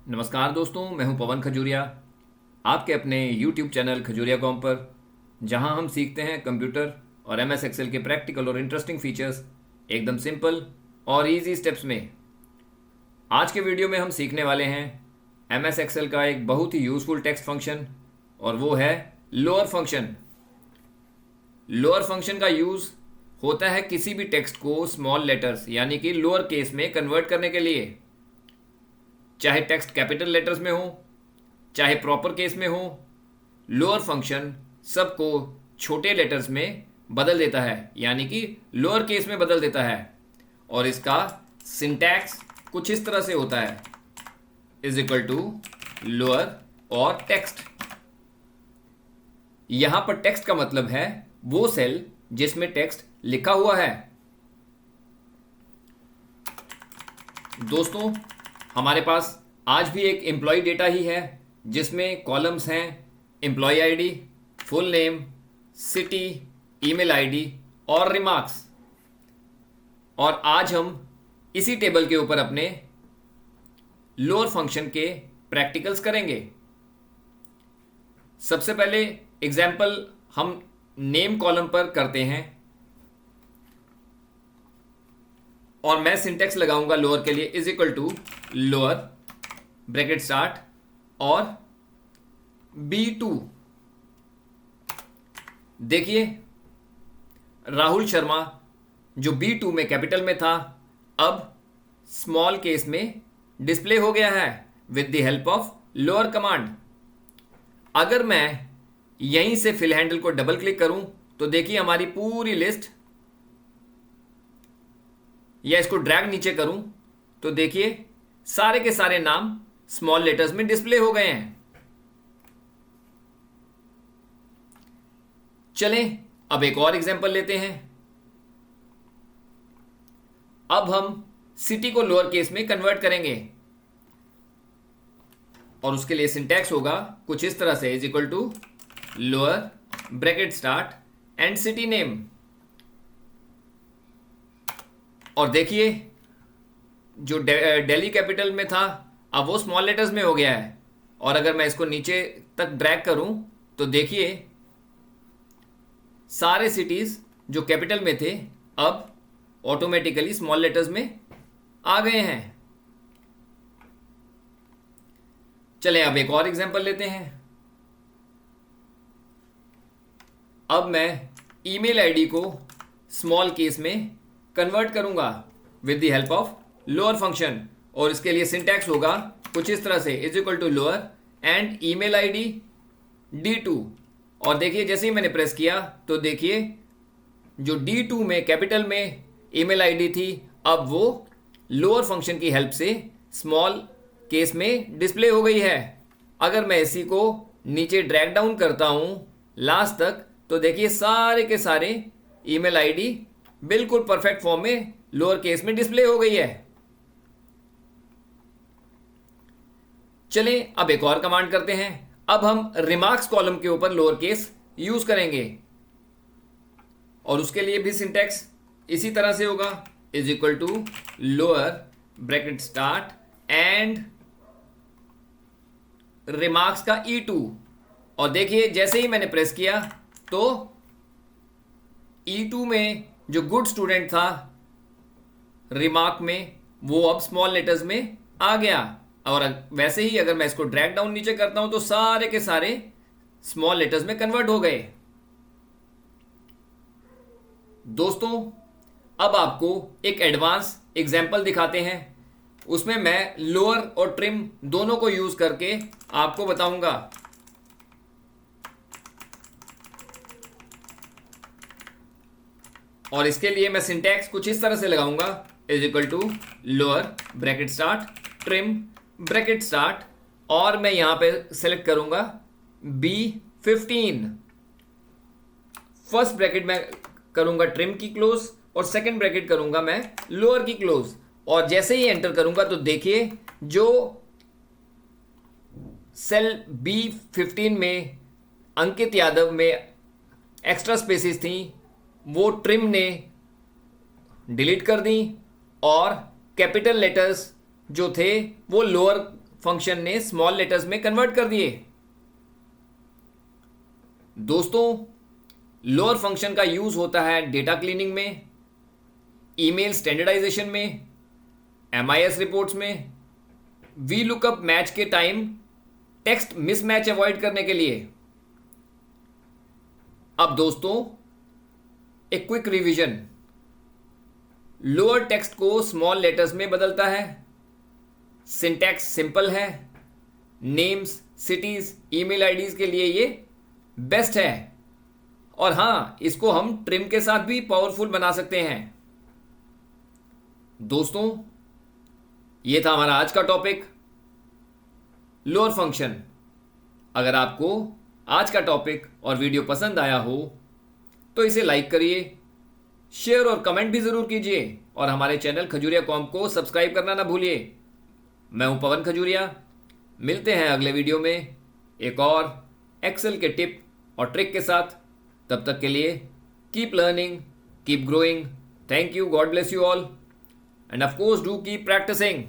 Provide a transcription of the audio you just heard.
नमस्कार दोस्तों, मैं हूं पवन खजूरिया, आपके अपने YouTube चैनल खजूरिया कॉम पर, जहां हम सीखते हैं कंप्यूटर और MS एक्सेल के प्रैक्टिकल और इंटरेस्टिंग फीचर्स एकदम सिंपल और इजी स्टेप्स में। आज के वीडियो में हम सीखने वाले हैं MS एक्सेल का एक बहुत ही यूज़फुल टेक्स्ट फंक्शन, और वो है लोअर फंक्शन। लोअर फंक्शन का यूज़ होता है किसी भी टेक्स्ट को स्मॉल लेटर्स यानी कि लोअर केस में कन्वर्ट करने के लिए। चाहे टेक्स्ट कैपिटल लेटर्स में हो, चाहे प्रॉपर केस में हो, लोअर फंक्शन सबको छोटे लेटर्स में बदल देता है, यानी कि लोअर केस में बदल देता है। और इसका सिंटैक्स कुछ इस तरह से होता है, इज इक्वल टू लोअर और टेक्स्ट। यहां पर टेक्स्ट का मतलब है वो सेल जिसमें टेक्स्ट लिखा हुआ है। दोस्तों, हमारे पास आज भी एक एम्प्लॉय डेटा ही है, जिसमें कॉलम्स हैं employee ID, full name, city, email ID और रिमार्क्स। और आज हम इसी टेबल के ऊपर अपने लोअर फंक्शन के प्रैक्टिकल्स करेंगे। सबसे पहले एग्जाम्पल हम नेम कॉलम पर करते हैं, और मैं सिंटेक्स लगाऊंगा लोअर के लिए, is equal to lower bracket start और B2। देखिए, राहुल शर्मा जो B2 में कैपिटल में था, अब स्मॉल केस में डिस्प्ले हो गया है with the help of lower command. अगर मैं यहीं से फिल हैंडल को डबल क्लिक करूं तो देखिए हमारी पूरी लिस्ट, या इसको ड्रैग नीचे करूं तो देखिए सारे के सारे नाम स्मॉल लेटर्स में डिस्प्ले हो गए हैं। चलें अब एक और एग्जांपल लेते हैं। अब हम सिटी को लोअर केस में कन्वर्ट करेंगे, और उसके लिए सिंटैक्स होगा कुछ इस तरह से, is equal to lower bracket start and city name. और देखिए, जो दिल्ली कैपिटल में था अब वो स्मॉल लेटर्स में हो गया है। और अगर मैं इसको नीचे तक ड्रैग करूं तो देखिए सारे सिटीज जो कैपिटल में थे अब ऑटोमेटिकली स्मॉल लेटर्स में आ गए हैं। चलें अब एक और एग्जांपल लेते हैं। अब मैं ईमेल आईडी को स्मॉल केस में कन्वर्ट करूंगा with the help of lower function, और इसके लिए सिंटैक्स होगा कुछ इस तरह से, is equal to lower and email ID D2। और देखिए जैसे ही मैंने प्रेस किया तो देखिए जो D2 में कैपिटल में ईमेल आईडी थी, अब वो लोअर फंक्शन की हेल्प से स्मॉल केस में डिस्प्ले हो गई है। अगर मैं इसी को नीचे ड्रैग डाउन करता हूं लास्ट तक तो देखिए सारे के सारे ईमेल आईडी बिल्कुल परफेक्ट फॉर्म में लोअर केस में डिस्प्ले हो गई है। चलें अब एक और कमांड करते हैं। अब हम रिमार्क्स कॉलम के ऊपर लोअर केस यूज करेंगे, और उसके लिए भी सिंटैक्स इसी तरह से होगा, is equal to lower bracket start and remarks का E2। और देखिए जैसे ही मैंने प्रेस किया तो E2 में जो गुड स्टूडेंट था रिमार्क में, वो अब स्मॉल लेटर्स में आ गया। और वैसे ही अगर मैं इसको ड्रैग डाउन नीचे करता हूं तो सारे के सारे स्मॉल लेटर्स में कन्वर्ट हो गए। दोस्तों, अब आपको एक एडवांस एग्जांपल दिखाते हैं। उसमें मैं लोअर और ट्रिम दोनों को यूज करके आपको बताऊंगा। और इसके लिए मैं सिंटैक्स कुछ इस तरह से लगाऊंगा, is equal to lower bracket start trim bracket start, और मैं यहां पे सेलेक्ट करूंगा B15। फर्स्ट ब्रैकेट में करूंगा ट्रिम की क्लोज, और सेकंड ब्रैकेट करूंगा मैं लोअर की क्लोज। और जैसे ही एंटर करूंगा तो देखिए जो सेल B15 में अंकित यादव में एक्स्ट्रा स्पेसिस थी वो ट्रिम ने डिलीट कर दी, और कैपिटल लेटर्स जो थे वो लोअर फंक्शन ने स्मॉल लेटर्स में कन्वर्ट कर दिए। दोस्तों, लोअर फंक्शन का यूज होता है डेटा क्लीनिंग में, ईमेल स्टैंडर्डाइजेशन में, एमआईएस रिपोर्ट्स में, वी लुकअप मैच के टाइम टेक्स्ट मिसमैच अवॉइड करने के लिए। अब दोस्तों, एक क्विक रिवीजन। लोअर टेक्स्ट को स्मॉल लेटर्स में बदलता है, सिंटैक्स सिंपल है, नेम्स, सिटीज, ईमेल आईडीज के लिए ये बेस्ट है, और हां, इसको हम ट्रिम के साथ भी पावरफुल बना सकते हैं। दोस्तों, ये था हमारा आज का टॉपिक, लोअर फंक्शन। अगर आपको आज का टॉपिक और वीडियो पसंद आया हो तो इसे लाइक करिए, शेयर और कमेंट भी जरूर कीजिए, और हमारे चैनल खजूरिया कॉम को सब्सक्राइब करना ना भूलिए। मैं हूं पवन खजूरिया। मिलते हैं अगले वीडियो में एक और एक्सेल के टिप और ट्रिक के साथ। तब तक के लिए keep learning, keep growing. Thank you, God bless you all, and of course do keep practising.